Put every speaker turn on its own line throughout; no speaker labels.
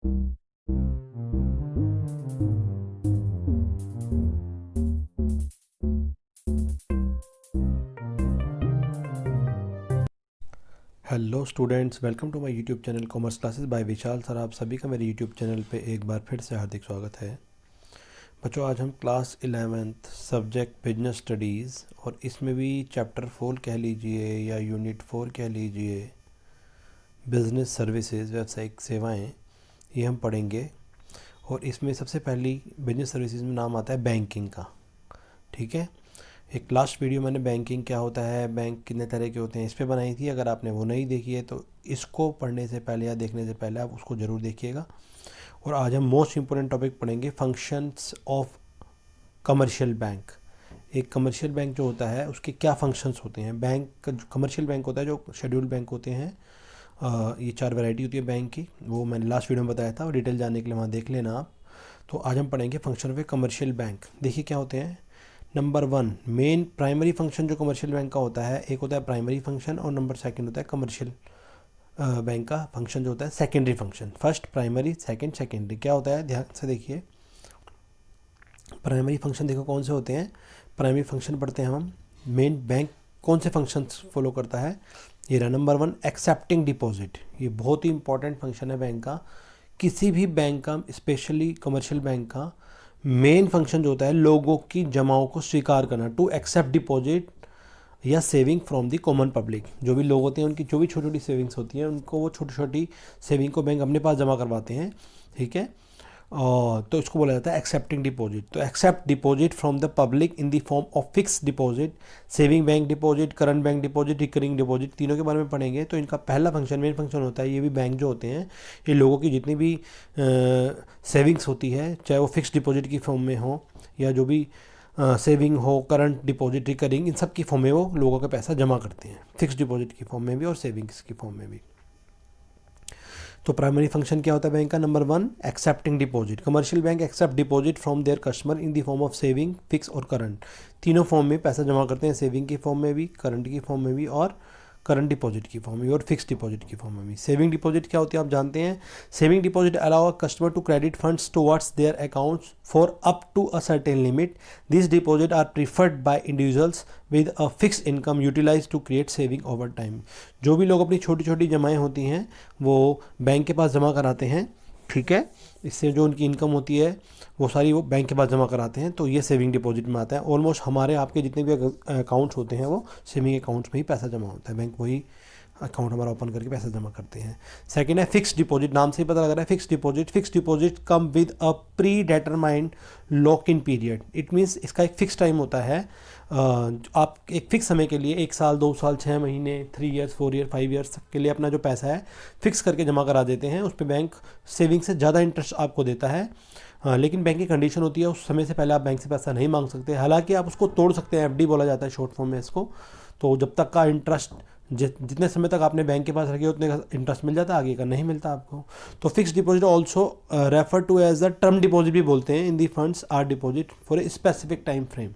Hello students, welcome to my YouTube channel commerce classes by Vishal sir. आप सभी का मेरे यूट्यूब चैनल पे एक बार फिर से हार्दिक स्वागत है। बच्चों, आज हम class 11th subject business studies और इसमें भी चैप्टर 4 कह लीजिए या यूनिट 4 कह लीजिए, बिजनेस सर्विसेज व्यावसायिक सेवाएं, ये हम पढ़ेंगे। और इसमें सबसे पहली बिजनेस सर्विसेज में नाम आता है बैंकिंग का। ठीक है, एक लास्ट वीडियो मैंने बैंकिंग क्या होता है, बैंक कितने तरह के होते हैं, इस पे बनाई थी। अगर आपने वो नहीं देखी है तो इसको पढ़ने से पहले या देखने से पहले आप उसको ज़रूर देखिएगा। और आज हम मोस्ट इम्पोर्टेंट टॉपिक पढ़ेंगे, फंक्शंस ऑफ कमर्शियल बैंक। एक कमर्शियल बैंक जो होता है उसके क्या फंक्शंस होते हैं। बैंक कमर्शियल बैंक होता है जो शेड्यूल्ड बैंक होते हैं। ये 4 वैरायटी होती है बैंक की, वो मैंने लास्ट वीडियो में बताया था, और डिटेल जानने के लिए वहाँ देख लेना आप। तो आज हम पढ़ेंगे function of A commercial bank. देखिए क्या होते हैं। नंबर 1, मेन प्राइमरी फंक्शन जो कमर्शियल बैंक का होता है, एक होता है प्राइमरी फंक्शन, और नंबर 2 होता है कमर्शियल बैंक का फंक्शन जो होता है secondary function. First primary, second secondary. क्या होता है, ध्यान से देखिए। प्राइमरी फंक्शन देखो कौन से होते हैं। प्राइमरी फंक्शन पढ़ते हैं हम। मेन बैंक कौन से फंक्शंस फॉलो करता है, ये रहा। Number 1, accepting deposit. ये बहुत ही इंपॉर्टेंट फंक्शन है बैंक का। किसी भी बैंक का, स्पेशली कमर्शियल बैंक का मेन फंक्शन जो होता है लोगों की जमाओं को स्वीकार करना, टू एक्सेप्ट डिपॉजिट या saving from the common public. जो भी लोग होते हैं उनकी जो भी छोटी छोटी सेविंग्स होती हैं, उनको वो छोटी छोटी सेविंग को बैंक अपने पास जमा करवाते हैं। ठीक है, तो इसको बोला जाता है एक्सेप्टिंग डिपॉजिट। तो accept deposit from the public in the form of fix deposit, saving bank deposit, current bank deposit, recurring deposit, तीनों के बारे में पढ़ेंगे। तो इनका पहला फंक्शन, मेन फंक्शन होता है, ये भी बैंक जो होते हैं, ये लोगों की जितनी भी सेविंग्स होती है, चाहे वो फिक्स डिपॉजिट की फॉर्म में हो या जो भी सेविंग हो, करंट डिपॉजिट, रिकरिंग, इन सब की फॉर्म में वो लोगों का पैसा जमा करते हैं, फिक्स डिपॉजिट की फॉर्म में भी और सेविंग्स की फॉर्म में भी। तो प्राइमरी फंक्शन क्या होता है बैंक का। Number 1, accepting deposit. Commercial bank accept deposit from their customer in the form of saving, fix और करंट। तीनों फॉर्म में पैसा जमा करते हैं, सेविंग की फॉर्म में भी, करंट की फॉर्म में भी, और करंट डिपॉजिट की फॉर्म में और फिक्स डिपॉजिट की फॉर्म में भी। सेविंग डिपॉजिट क्या होती है आप जानते हैं। Saving deposit allow a customer to credit funds towards their accounts for up to a certain limit. This deposit are preferred by individuals with a fix income utilise to create saving over time. जो भी लोग अपनी छोटी छोटी जमाएँ होती हैं वो bank के पास जमा कराते हैं। ठीक है, इससे जो उनकी इनकम होती है वो सारी वो बैंक के पास जमा कराते हैं, तो ये सेविंग डिपॉजिट में आता है। ऑलमोस्ट हमारे आपके जितने भी अकाउंट्स होते हैं वो सेविंग अकाउंट्स में ही पैसा जमा होता है, बैंक वही अकाउंट हमारा ओपन करके पैसा जमा करते हैं। सेकंड है फिक्स डिपॉजिट। नाम से ही पता लग रहा है fix deposit. Fix deposit come with a pre determined lock in period. It means इसका एक फिक्स टाइम होता है। आप एक फिक्स समय के लिए 1 साल, 2 साल, 6 महीने, 3 ईयर्स, 4 ईयर, 5 ईयर्स के लिए अपना जो पैसा है फिक्स करके जमा करा देते हैं। उस पर बैंक सेविंग से ज़्यादा इंटरेस्ट आपको देता है। लेकिन बैंक की कंडीशन होती है उस समय से पहले आप बैंक से पैसा नहीं मांग सकते। हालांकि आप उसको तोड़ सकते हैं, एफडी बोला जाता है शॉर्ट फॉर्म में इसको। तो जब तक का इंटरेस्ट, जितने समय तक आपने बैंक के पास रखे उतने का इंटरेस्ट मिल जाता है, आगे का नहीं मिलता आपको। तो fix deposit also refer to as a term deposit भी बोलते हैं। In the funds are deposit for a specific time frame.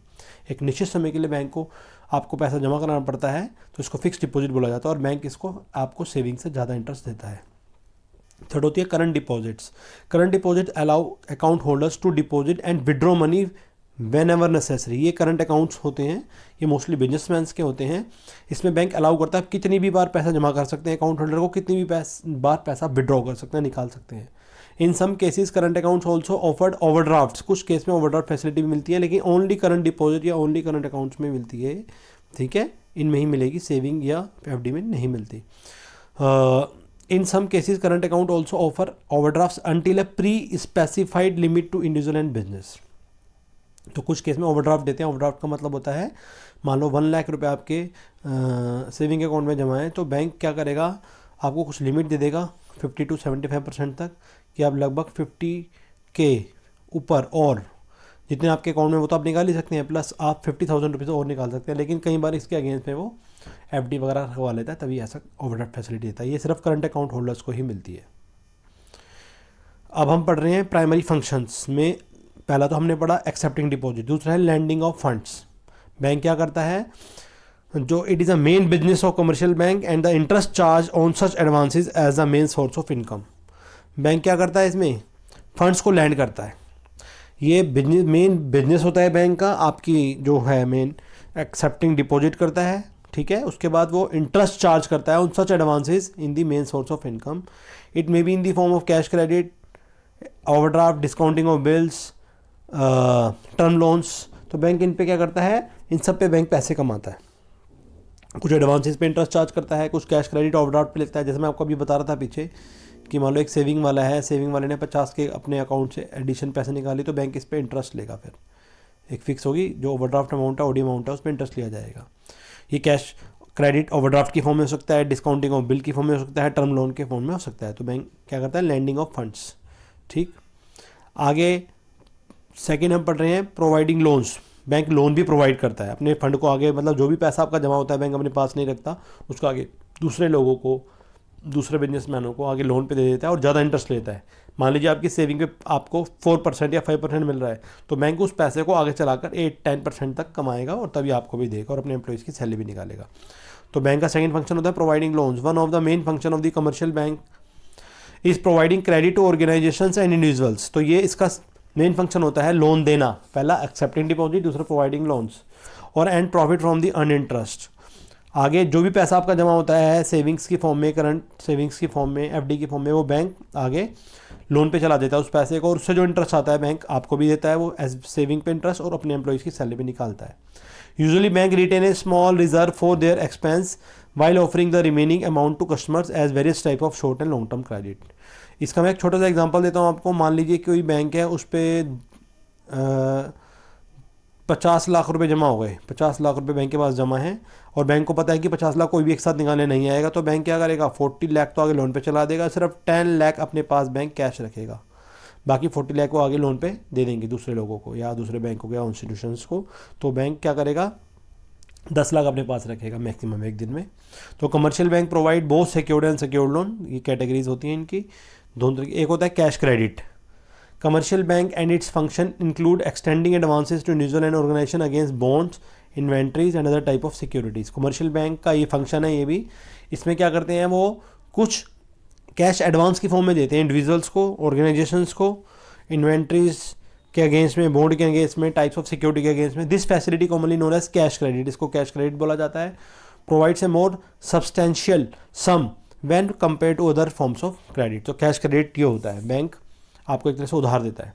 एक निश्चित समय के लिए बैंक को आपको पैसा जमा कराना पड़ता है, तो इसको फिक्स डिपॉजिट बोला जाता है, और बैंक इसको आपको सेविंग से ज़्यादा इंटरेस्ट देता है। थर्ड होती है current deposits. Current deposit allow account holders to deposit and withdraw money whenever necessary. ये करंट अकाउंट्स होते हैं, ये मोस्टली बिजनेसमैन के होते हैं। इसमें बैंक अलाउ करता है आप कितनी भी बार पैसा जमा कर सकते हैं, अकाउंट होल्डर को कितनी भी बार पैसा विड्रॉ कर सकते हैं, निकाल सकते हैं। In some cases current accounts also offered overdraft. कुछ केस में ओवरड्राफ्ट फैसिलिटी भी मिलती है, लेकिन ओनली करंट डिपॉजिट या ओनली करंट अकाउंट्स में मिलती है। ठीक है, इनमें ही मिलेगी, सेविंग या एफडी में नहीं मिलती। In some cases, current account also offer overdrafts until a pre-specified limit to individual and business. तो कुछ केस में ओवरड्राफ्ट देते हैं। ओवरड्राफ्ट का मतलब होता है, मान लो 1 लाख रुपए आपके सेविंग अकाउंट में जमा है, तो बैंक क्या करेगा, आपको कुछ लिमिट दे देगा 50 to 75% तक, कि आप लगभग 50 के ऊपर और जितने आपके अकाउंट में वो तो आप निकाल ही सकते हैं, प्लस आप 50,000 रुपीज़ और निकाल सकते हैं। लेकिन कई बार इसके अगेंस्ट में वो एफडी वगैरह रखवा लेता है, तभी ऐसा ओवरड्राफ्ट फैसिलिटी देता है। ये सिर्फ करंट अकाउंट होल्डर्स को ही मिलती है। अब हम पढ़ रहे हैं प्राइमरी फंक्शंस में। पहला तो हमने पढ़ा एक्सेप्टिंग डिपॉजिट, दूसरा है लैंडिंग ऑफ फंड्स। बैंक क्या करता है, जो it is a main business of commercial bank and the interest charge on such advances as a main source of income. Bank क्या करता है इसमें, फंड्स को लैंड करता है। ये बिजनेस, मेन बिजनेस होता है बैंक का, आपकी जो है मेन एक्सेप्टिंग डिपॉजिट करता है, ठीक है। उसके बाद वो इंटरेस्ट चार्ज करता है on such advances in the main source of income. It may be in the form of cash credit, overdraft, discounting of bills, term loans. तो बैंक इन पे क्या करता है, इन सब पे बैंक पैसे कमाता है। कुछ एडवांसेस पे इंटरेस्ट चार्ज करता है, कुछ कैश क्रेडिट ओवरड्राफ्ट पे लेता है। जैसे मैं आपको अभी बता रहा था पीछे कि मान लो एक सेविंग वाला है, सेविंग वाले ने 50 के अपने अकाउंट से एडिशन पैसे निकाली, तो बैंक इस पे इंटरेस्ट लेगा। फिर एक फिक्स होगी जो ओवरड्राफ्ट अमाउंट है, ओडी अमाउंट है, उस पर इंटरेस्ट लिया जाएगा। ये कैश क्रेडिट ओवरड्राफ्ट की फॉर्म में हो सकता है, डिस्काउंटिंग ऑफ बिल की फॉर्म में हो सकता है, टर्म लोन के फॉर्म में हो सकता है। तो बैंक क्या करता है, लैंडिंग ऑफ फंड्स, ठीक। आगे सेकेंड हम पढ़ रहे हैं प्रोवाइडिंग लोन्स। बैंक लोन भी प्रोवाइड करता है अपने फंड को आगे, मतलब जो भी पैसा आपका जमा होता है बैंक अपने पास नहीं रखता, उसको आगे दूसरे लोगों को, दूसरे बिजनेसमैनों को आगे लोन पे दे देता है और ज़्यादा इंटरेस्ट लेता है। मान लीजिए आपकी सेविंग पे आपको 4% या 5% मिल रहा है, तो बैंक उस पैसे को आगे चलाकर 8-10% तक कमाएगा और तभी आपको भी देगा और अपने एम्प्लॉइज़ की सैलरी भी निकालेगा। तो बैंक का सेकंड फंक्शन होता है providing loans. One of the main function of the commercial bank is providing credit to organisations and individuals. तो ये इसका मेन फंक्शन होता है लोन देना, पहला एक्सेप्टिंग डिपॉजिट, दूसरा प्रोवाइडिंग लोन्स, और and profit from the earn interest. आगे जो भी पैसा आपका जमा होता है सेविंग्स की फॉर्म में, करंट सेविंग्स की फॉर्म में, एफडी की फॉर्म में, वो बैंक आगे लोन पे चला देता है उस पैसे को, और उससे जो इंटरेस्ट आता है बैंक आपको भी देता है वो एज सेविंग पे इंटरेस्ट, और अपने एम्प्लॉइज़ की सैलरी भी निकालता है। Usually bank retain a small reserve for their expense while offering the remaining amount to customers as various type of short and long term credit. इसका मैं एक छोटा सा एग्जांपल देता हूँ आपको। मान लीजिए कोई बैंक है, उस पर 50 लाख रुपए जमा हो गए, 50 लाख रुपए बैंक के पास जमा है, और बैंक को पता है कि 50 लाख कोई भी एक साथ निकालने नहीं आएगा, तो बैंक क्या करेगा, 40 लाख तो आगे लोन पे चला देगा, सिर्फ 10 लाख अपने पास बैंक कैश रखेगा, बाकी 40 लाख को आगे लोन पे दे देंगे दूसरे लोगों को या दूसरे बैंकों को या इंस्टीट्यूशंस को। तो बैंक क्या करेगा, 10 लाख अपने पास रखेगा मैक्सिमम एक दिन में। तो commercial bank provide both secured and secured loan, ये कैटेगरीज होती हैं इनकी दोनों तरीके। एक होता है cash credit. Commercial bank and its function include extending advances to individual and organisation against bonds, inventories and other type of securities. Commercial bank का ये फंक्शन है, ये भी इसमें क्या करते हैं, वो कुछ कैश एडवांस की फॉर्म में देते हैं इंडिविजुअल्स को, ऑर्गेनाइजेशंस को, इन्वेंट्रीज के अगेंस्ट में, बॉन्ड के अगेंस्ट में, टाइप्स ऑफ सिक्योरिटी के अगेंस्ट में। This facility commonly known as cash credit, इसको कैश क्रेडिट बोला जाता है। Provides a more substantial sum when compare to other forms of credit. तो कैश क्रेडिट ये होता है, बैंक आपको एक तरह से उधार देता है।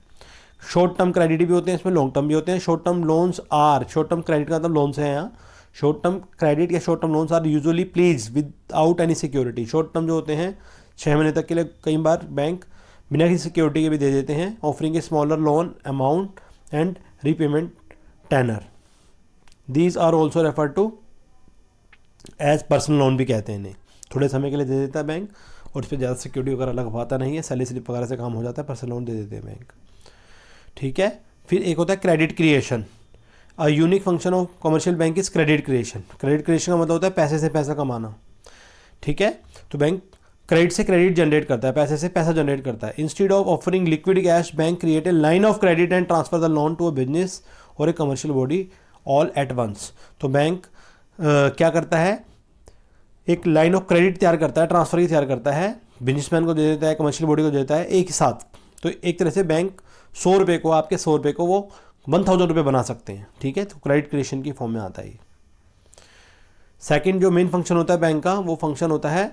शॉर्ट टर्म क्रेडिट भी होते हैं इसमें, लॉन्ग टर्म भी होते हैं। Short term loans are, short term credit का मतलब लोन से है यहाँ। शॉर्ट टर्म क्रेडिट या short term loans are usually please without any security. Short term जो होते हैं 6 महीने तक के लिए कई बार बैंक बिना किसी सिक्योरिटी के भी दे देते हैं। Offering a smaller loan amount and repayment tenor. These are also refer to as personal loan भी कहते हैं इन्हें। थोड़े समय के लिए दे देता है बैंक और इस पर ज़्यादा सिक्योरिटी वगैरह लगवाता नहीं है, सैलरी स्लिप वगैरह से काम हो जाता है, पर्सनल लोन दे देते हैं बैंक, ठीक है। फिर एक होता है credit creation. A unique function of commercial bank is credit creation. Credit creation का मतलब होता है पैसे से पैसा कमाना, ठीक है। तो बैंक क्रेडिट से क्रेडिट जनरेट करता है, पैसे से पैसा जनरेट करता है। Instead of offering liquid cash, bank create a line of credit and transfer the loan to a business or a commercial body all at once. तो बैंक क्या करता है, एक लाइन ऑफ क्रेडिट तैयार करता है, ट्रांसफर की तैयार करता है, बिजनेसमैन को दे देता है, कमर्शियल बॉडी को देता है एक ही साथ। तो एक तरह से बैंक 100 रुपये को, आपके 100 रुपये को वो 1000 रुपये बना सकते हैं, ठीक है। तो क्रेडिट क्रिएशन की फॉर्म में आता है। सेकंड जो मेन फंक्शन होता है बैंक का, वो फंक्शन होता है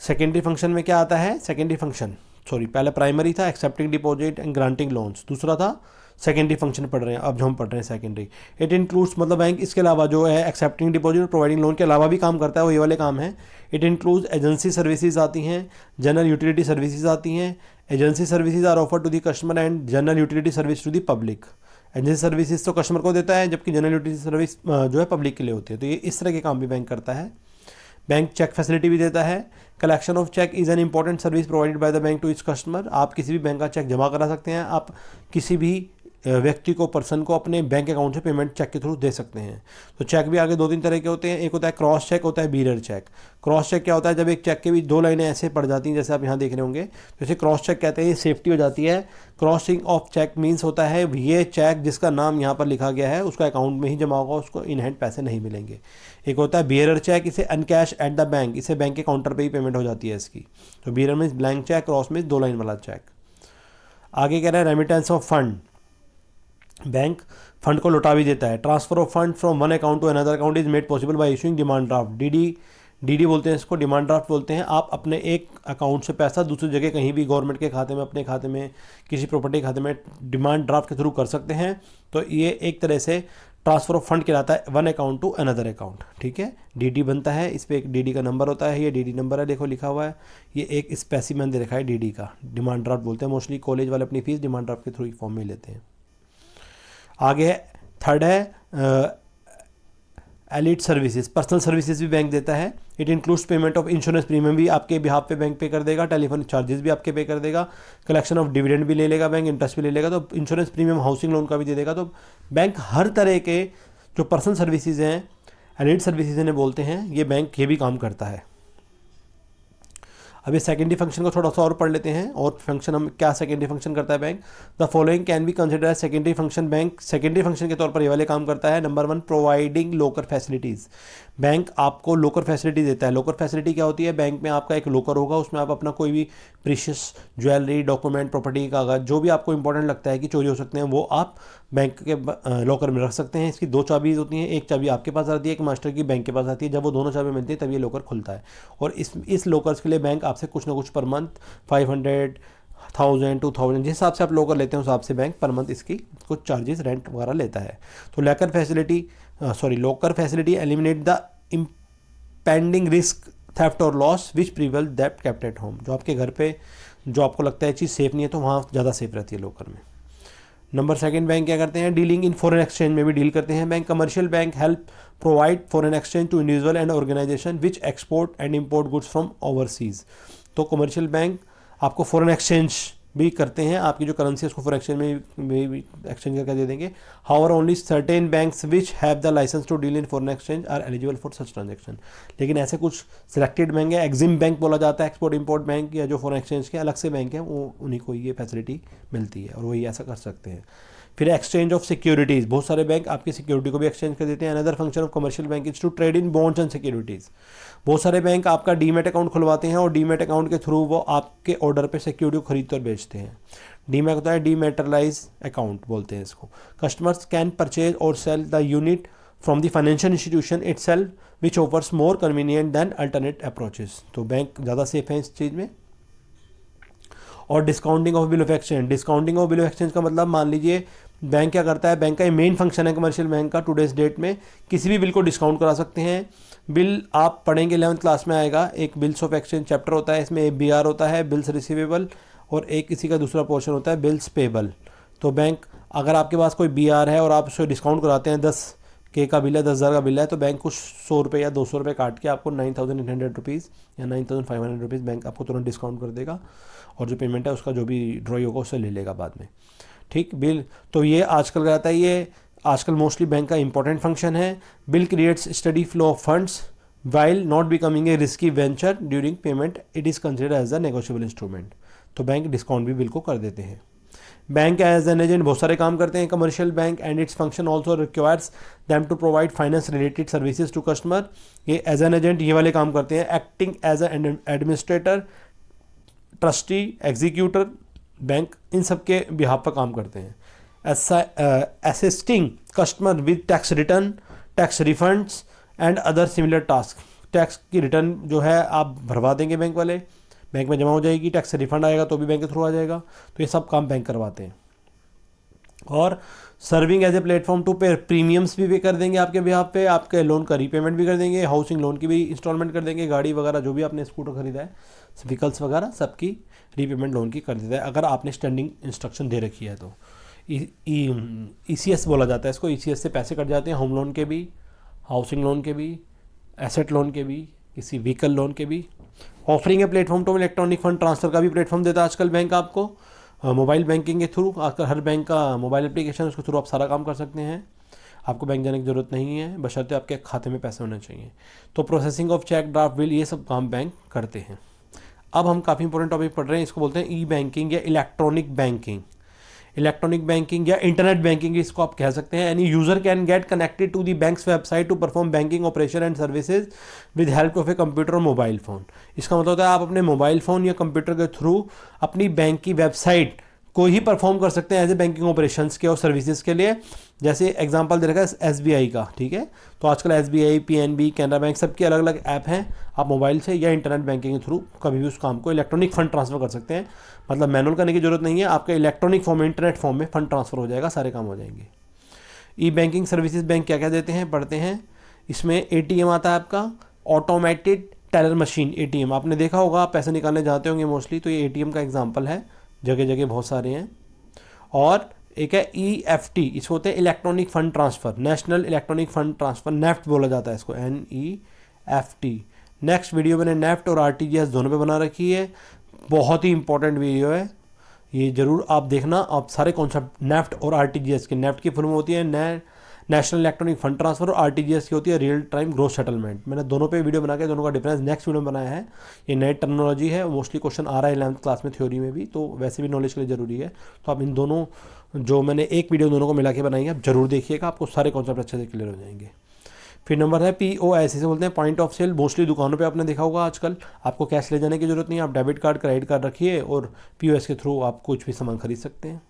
सेकेंडरी फंक्शन में क्या आता है, सेकेंडरी फंक्शन पहले प्राइमरी था accepting deposit and granting loans, दूसरा था सेकेंडरी फंक्शन पढ़ रहे हैं अब जो हम पढ़ रहे हैं सेकेंडरी। इट इंक्लूड्स मतलब बैंक इसके अलावा जो है एक्सेप्टिंग डिपॉजिट और प्रोवाइडिंग लोन के अलावा भी काम करता है, वो ये वाले काम हैं। इट इंक्लूड्स एजेंसी सर्विसेज आती हैं, जनरल यूटिलिटी सर्विसेज आती हैं। Agency services are offer to the customer and general utility service to the public. Agency services तो कस्टमर को देता है, जबकि जनरल यूटिलिटी सर्विस जो है पब्लिक के लिए होती है। तो ये इस तरह के काम भी बैंक करता है। बैंक चेक फैसिलिटी भी देता है। Collection of cheque is an important service provided by the bank to its customer. आप किसी भी बैंक का चेक जमा करा सकते हैं, आप किसी भी व्यक्ति को, पर्सन को अपने बैंक अकाउंट से पेमेंट चेक के थ्रू दे सकते हैं। तो चेक भी आगे 2-3 तरह के होते हैं। एक होता है क्रॉस चेक, होता है बीरर चेक। क्रॉस चेक क्या होता है, जब एक चेक के बीच 2 लाइनें ऐसे पड़ जाती हैं जैसे आप यहाँ देख रहे होंगे, तो इसे क्रॉस चेक कहते हैं। ये सेफ्टी हो जाती है। क्रॉसिंग ऑफ चेक मीन्स होता है ये चेक जिसका नाम यहाँ पर लिखा गया है उसका अकाउंट में ही जमा होगा, उसको इन हैंड पैसे नहीं मिलेंगे। एक होता है बियरर चेक, इसे अनकैश एट द बैंक, इसे बैंक के काउंटर पे ही पेमेंट हो जाती है इसकी। तो bearer means blank cheque, cross means 2 line वाला चेक। आगे कह रहा है remittance of fund, bank fund को लौटा भी देता है। Transfer of fund from one account to another account is made possible by issuing demand draft. DD बोलते हैं इसको, डिमांड ड्राफ्ट बोलते हैं। आप अपने एक अकाउंट से पैसा दूसरी जगह कहीं भी गवर्नमेंट के खाते में, अपने खाते में, किसी प्रॉपर्टी खाते में डिमांड ड्राफ्ट के थ्रू कर सकते हैं। तो ये एक तरह से ट्रांसफर ऑफ फंड कहलाता है, one account to another account. ठीक है, डीडी बनता है, इस पर एक डीडी का नंबर होता है, ये डीडी नंबर है, देखो लिखा हुआ है। ये एक स्पेसिमेन दे रखा है डीडी का, डिमांड ड्राफ्ट बोलते हैं। मोस्टली कॉलेज वाले अपनी फीस डिमांड ड्राफ्ट के थ्रू ही फॉर्म में लेते हैं। आगे थर्ड है एलिट सर्विसेज, पर्सनल सर्विसेज भी बैंक देता है। It includes payment of insurance premium भी आपके बिहाफ पे बैंक पे कर देगा, टेलीफोन चार्जेस भी आपके पे कर देगा, कलेक्शन ऑफ डिविडेंड भी ले लेगा बैंक, इंटरेस्ट भी ले लेगा, तो इंश्योरेंस प्रीमियम, हाउसिंग लोन का भी दे देगा। तो बैंक हर तरह के जो पर्सनल सर्विसेज हैं, एलिट सर्विसेज इन्हें बोलते हैं, ये बैंक ये भी काम करता है। अभी सेकेंडरी फंक्शन को थोड़ा सा और पढ़ लेते हैं। और फंक्शन हम क्या सेकेंडरी फंक्शन करता है bank, the following can be consider secondary function. Bank secondary function के तौर पर ये वाले काम करता है। नंबर 1, प्रोवाइडिंग लोकर फैसिलिटीज़। बैंक आपको लोकर फैसिलिटी देता है। लोकर फैसिलिटी क्या होती है, बैंक में आपका एक लोकर होगा, उसमें आप अपना कोई भी प्रीशियस ज्वेलरी, डॉक्यूमेंट, प्रॉपर्टी, कागज, जो भी आपको इंपॉर्टेंट लगता है कि चोरी हो सकते हैं, वो आप बैंक के लॉकर में रख सकते हैं। इसकी 2 चाबीज होती हैं, एक चाबी आपके पास आती है, एक मास्टर की बैंक के पास आती है। जब वो दोनों चाबी मिलती है तब ये लॉकर खुलता है। और इस लॉकर्स के लिए बैंक आपसे कुछ ना कुछ पर मंथ 500, 1000, 2000 जिस हिसाब से आप लॉकर लेते हैं उस हिसाब से बैंक पर मंथ इसकी कुछ चार्जेस, रेंट वगैरह लेता है। तो locker facility eliminate the impending risk, theft or loss which prevail that kept at home. जो आपके घर पे जो आपको लगता है चीज़ सेफ़ नहीं है तो वहाँ ज़्यादा सेफ रहती है लॉकर में। नंबर 2 बैंक क्या करते हैं, डीलिंग इन फॉरेन एक्सचेंज में भी डील करते हैं bank. Commercial bank help provide foreign exchange to individual and organisation which export and import goods from overseas. तो कमर्शियल बैंक आपको फॉरेन एक्सचेंज भी करते हैं, आपकी जो करेंसी है उसको फॉरेन एक्सचेंज में भी एक्सचेंज करके दे देंगे। However only certain banks which have the licence to deal in foreign exchange are eligible for such transaction. लेकिन ऐसे कुछ सिलेक्टेड बैंक है, एग्जिम बैंक बोला जाता है, एक्सपोर्ट इम्पोर्ट बैंक, या जो फॉरेन एक्सचेंज के अलग से बैंक है वो उन्हीं को ये फैसिलिटी मिलती है और वही ऐसा कर सकते हैं। फिर एक्सचेंज ऑफ सिक्योरिटीज़, बहुत सारे बैंक आपकी सिक्योरिटी को भी एक्सचेंज कर देते हैं। Another function of commercial bank is to trade in bonds and securities. बहुत सारे बैंक आपका डीमेट अकाउंट खुलवाते हैं और डीमेट अकाउंट के थ्रू वो आपके ऑर्डर पे सिक्योरिटी को खरीदते और बेचते हैं। डीमेट होता है डीमेटरलाइज अकाउंट बोलते हैं इसको। कस्टमर्स कैन परचेज और sell the unit from the financial institution itself which offers more convenient than alternate approaches. तो बैंक ज़्यादा सेफ है इस चीज़ में। और discounting of bill of exchange, discounting of bill of exchange का मतलब मान लीजिए बैंक क्या करता है, बैंक का ये मेन फंक्शन है कमर्शियल बैंक का, टुडेज डेट में किसी भी बिल को डिस्काउंट करा सकते हैं। बिल आप पढ़ेंगे 11th क्लास में आएगा, एक बिल्स ऑफ एक्सचेंज चैप्टर होता है, इसमें BR होता है, बिल्स रिसीवेबल, और एक इसी का दूसरा पोर्शन होता है बिल्स पेबल। तो बैंक अगर आपके पास कोई BR है और आप उसको डिस्काउंट कराते हैं, 10K का बिल है, 10,000 का बिल है, तो बैंक कुछ 100 रुपये या 200 रुपये काट के आपको 9,800 रुपीज़ या 9,500 रुपीज़ बैंक आपको तुरंत डिस्काउंट कर देगा, और जो पेमेंट है उसका जो भी ड्रॉई होगा उससे ले लेगा बाद में। ठीक, बिल तो ये आजकल रहता है, ये आजकल मोस्टली बैंक का इंपॉर्टेंट फंक्शन है। Bill creates steady flow of funds while not becoming a risky venture during payment, it is considered as a negotiable instrument. तो बैंक डिस्काउंट भी बिल को कर देते हैं। बैंक एज एन एजेंट बहुत सारे काम करते हैं commercial bank, and its function also requires them to provide finance related services to customer. ये एज एन एजेंट ये वाले काम करते हैं, acting as an administrator, trustee, executor, bank इन सब के बिहाफ पर काम करते हैं। Assisting customer with tax return, tax refunds and other similar task. Tax की रिटर्न जो है आप भरवा देंगे, बैंक वाले बैंक में जमा हो जाएगी, टैक्स रिफंड आएगा तो भी बैंक के थ्रू आ जाएगा। तो ये सब काम बैंक करवाते हैं। और serving as a platform to pay, premiums भी पे कर देंगे आपके बिहाफ पे, आपके लोन का रीपेमेंट भी कर देंगे, हाउसिंग लोन की भी इंस्टॉलमेंट कर देंगे, गाड़ी वगैरह जो भी आपने स्कूटर खरीदा है, व्हीकल्स वगैरह सबकी रीपेमेंट लोन की कर देता है, अगर आपने स्टैंडिंग इंस्ट्रक्शन दे रखी है तो। ECS बोला जाता है इसको, ECS से पैसे कट जाते हैं, होम लोन के भी, हाउसिंग लोन के भी, एसेट लोन के भी, किसी व्हीकल लोन के भी। Offering a platform to electronic fund transfer का भी प्लेटफॉर्म देता है आजकल बैंक आपको। मोबाइल बैंकिंग के थ्रू आजकल हर बैंक का मोबाइल एप्लीकेशन, उसके थ्रू आप सारा काम कर सकते हैं। आपको बैंक जाने की ज़रूरत नहीं है, बशर्ते आपके खाते में पैसे होने चाहिए। तो processing of cheque, draft, bill, ये सब काम बैंक करते हैं। अब हम काफ़ी इंपॉर्टेंट टॉपिक पढ़ रहे हैं, इसको बोलते हैं ई बैंकिंग या इलेक्ट्रॉनिक बैंकिंग। इलेक्ट्रॉनिक बैंकिंग या इंटरनेट बैंकिंग इसको आप कह सकते हैं। Any user can get connected to the bank's website to perform banking operation and services with help of a computer और मोबाइल फ़ोन। इसका मतलब होता है आप अपने मोबाइल फ़ोन या कंप्यूटर के थ्रू अपनी बैंक की वेबसाइट को ही परफॉर्म कर सकते हैं एज ए बैंकिंग ऑपरेशंस के और सर्विसेज के लिए। जैसे एग्जांपल दे रखा है SBI का, ठीक है। तो आजकल SBI, PNB, कैनरा बैंक सबकी अलग अलग ऐप हैं। आप मोबाइल से या इंटरनेट बैंकिंग के थ्रू कभी भी उस काम को इलेक्ट्रॉनिक फंड ट्रांसफर कर सकते हैं। मतलब मैनुअल करने की जरूरत नहीं है, आपका इलेक्ट्रॉनिक फॉर्म में, इंटरनेट फॉर्म में फंड ट्रांसफर हो जाएगा, सारे काम हो जाएंगे। ई बैंकिंग सर्विसेज बैंक क्या क्या देते हैं, पढ़ते हैं। इसमें ATM आता है आपका, ऑटोमेटेड टेलर मशीन। ATM आपने देखा होगा, आप पैसे निकालने जाते होंगे मोस्टली, तो ये ATM का एग्जाम्पल है, जगह जगह बहुत सारे हैं। और एक है EFT, इसको होते हैं electronic fund transfer, national electronic fund transfer, NEFT बोला जाता है इसको, NEFT। नेक्स्ट वीडियो मैंने नेफ्ट और RTGS दोनों पे बना रखी है, बहुत ही इंपॉर्टेंट वीडियो है, ये ज़रूर आप देखना। आप सारे कॉन्सेप्ट नेफ्ट और RTGS के, नेफ्ट की फुल फॉर्म होती है नेशनल इलेक्ट्रॉनिक फंड ट्रांसफर, और RTGS की होती है रियल टाइम ग्रोथ सेटलमेंट। मैंने दोनों पे वीडियो बना के दोनों का डिफरेंस नेक्स्ट वीडियो में बनाया है। ये नई टर्मिनोलॉजी है, मोस्टली क्वेश्चन आ रहा है 11th क्लास में थ्योरी में भी, तो वैसे भी नॉलेज के लिए ज़रूरी है। तो आप इन दोनों, जो मैंने एक वीडियो दोनों को मिला के बनाई है, आप जरूर देखिएगा, आपको सारे कॉन्सेप्ट अच्छे से क्लियर हो जाएंगे। फिर नंबर है POS, इसे बोलते हैं पॉइंट ऑफ सेल। मोस्टली दुकानों पे आपने देखा होगा, आजकल आपको कैश ले जाने की जरूरत नहीं है, आप डेबिट कार्ड, क्रेडिट कार्ड रखिए और POS के थ्रू आप कुछ भी सामान खरीद सकते हैं।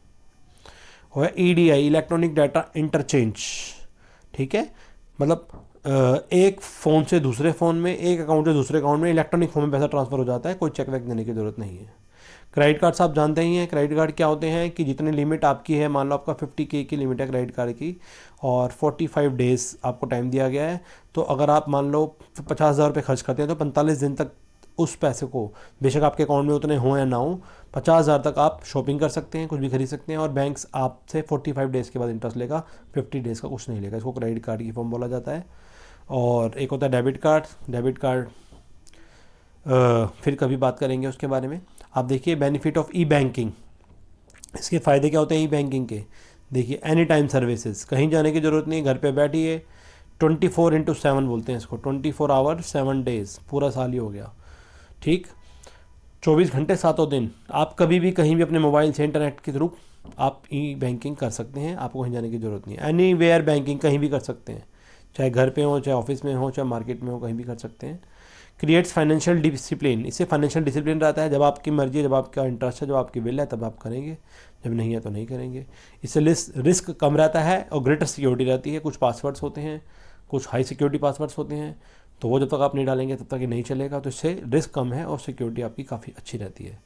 और EDI, इलेक्ट्रॉनिक डाटा इंटरचेंज, ठीक है। मतलब एक फ़ोन से दूसरे फ़ोन में, एक अकाउंट से दूसरे अकाउंट में इलेक्ट्रॉनिक फॉर्म में पैसा ट्रांसफ़र हो जाता है, कोई चेक वेक देने की ज़रूरत नहीं है। क्रेडिट कार्ड्स आप जानते ही हैं, क्रेडिट कार्ड क्या होते हैं कि जितनी लिमिट आपकी है, मान लो आपका 50K की लिमिट है क्रेडिट कार्ड की और 45 डेज़ आपको टाइम दिया गया है। तो अगर आप मान लो 50,000 रुपये खर्च करते हैं तो 45 दिन तक उस पैसे को, बेशक आपके अकाउंट में उतने हों या ना हो, 50,000 तक आप शॉपिंग कर सकते हैं, कुछ भी खरीद सकते हैं। और बैंक्स आपसे 45 डेज़ के बाद इंटरेस्ट लेगा, 50 डेज़ का कुछ नहीं लेगा। इसको क्रेडिट कार्ड की फॉर्म बोला जाता है। और एक होता है डेबिट कार्ड। डेबिट कार्ड फिर कभी बात करेंगे उसके बारे में। आप देखिए बेनिफिट ऑफ ई बैंकिंग, इसके फ़ायदे क्या होते हैं ई बैंकिंग के। देखिए एनी टाइम सर्विसेज, कहीं जाने की ज़रूरत नहीं, घर पे बैठिए। 24/7 बोलते हैं इसको, 24 आवर 7 डेज़, पूरा साल ही हो गया, ठीक। 24 घंटे 7 दिन आप कभी भी कहीं भी अपने मोबाइल से इंटरनेट के थ्रू आप ई बैंकिंग कर सकते हैं, आपको कहीं जाने की ज़रूरत नहीं है। एनी वेयर बैंकिंग, कहीं भी कर सकते हैं, चाहे घर पे हो, चाहे ऑफिस में हो, चाहे मार्केट में हो, कहीं भी कर सकते हैं। क्रिएट्स फाइनेंशियल डिसिप्लिन, इससे फाइनेंशियल डिसिप्लिन रहता है। जब आपकी मर्जी है, जब आपका इंटरेस्ट है, जब आपकी विल है, तब आप करेंगे, जब नहीं है तो नहीं करेंगे। इससे रिस्क कम रहता है और ग्रेटर सिक्योरिटी रहती है। कुछ पासवर्ड्स होते हैं, कुछ हाई सिक्योरिटी पासवर्ड्स होते हैं, तो वो जब तक आप नहीं डालेंगे तब तक ये नहीं चलेगा। तो इससे रिस्क कम है और सिक्योरिटी आपकी काफ़ी अच्छी रहती है।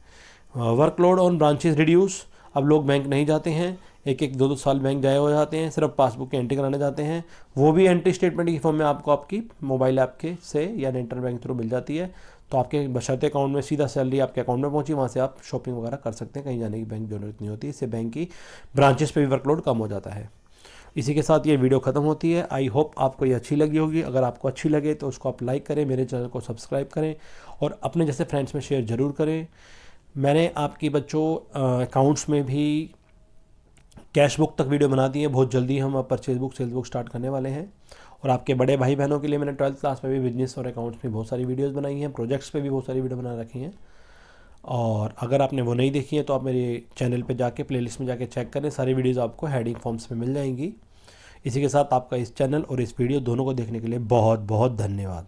वर्कलोड ऑन ब्रांचेस रिड्यूस, अब लोग बैंक नहीं जाते हैं, 1-2 साल बैंक गए हो जाते हैं, सिर्फ पासबुक की एंट्री कराने जाते हैं। वो भी एंट्री स्टेटमेंट की फॉर्म में आपको आपकी मोबाइल ऐप के से या इंटरनेट बैंक थ्रू मिल जाती है। तो आपके बशर्ते अकाउंट में सीधा सैलरी आपके अकाउंट में पहुंची, वहाँ से आप शॉपिंग वगैरह कर सकते हैं, कहीं जाने की बैंक जरूरत नहीं होती। इससे बैंक की ब्रांचेस पे भी वर्कलोड कम हो जाता है। इसी के साथ ये वीडियो ख़त्म होती है। आई होप आपको ये अच्छी लगी होगी। अगर आपको अच्छी लगे तो उसको आप लाइक करें, मेरे चैनल को सब्सक्राइब करें और अपने जैसे फ्रेंड्स में शेयर ज़रूर करें। मैंने आपकी बच्चों अकाउंट्स में भी कैश बुक तक वीडियो बना दी है। बहुत जल्दी हम अब purchase book, sales book start करने वाले हैं। और आपके बड़े भाई बहनों के लिए मैंने 12th क्लास में भी बिजनेस और अकाउंट्स में बहुत सारी वीडियोस बनाई हैं, प्रोजेक्ट्स पे भी बहुत सारी वीडियो बना रखी हैं। और अगर आपने वो नहीं देखी है तो आप मेरे चैनल पे जाके प्लेलिस्ट में जाके चेक करें, सारी वीडियोस आपको हेडिंग फॉर्म्स में मिल जाएंगी। इसी के साथ आपका इस चैनल और इस वीडियो दोनों को देखने के लिए बहुत बहुत धन्यवाद।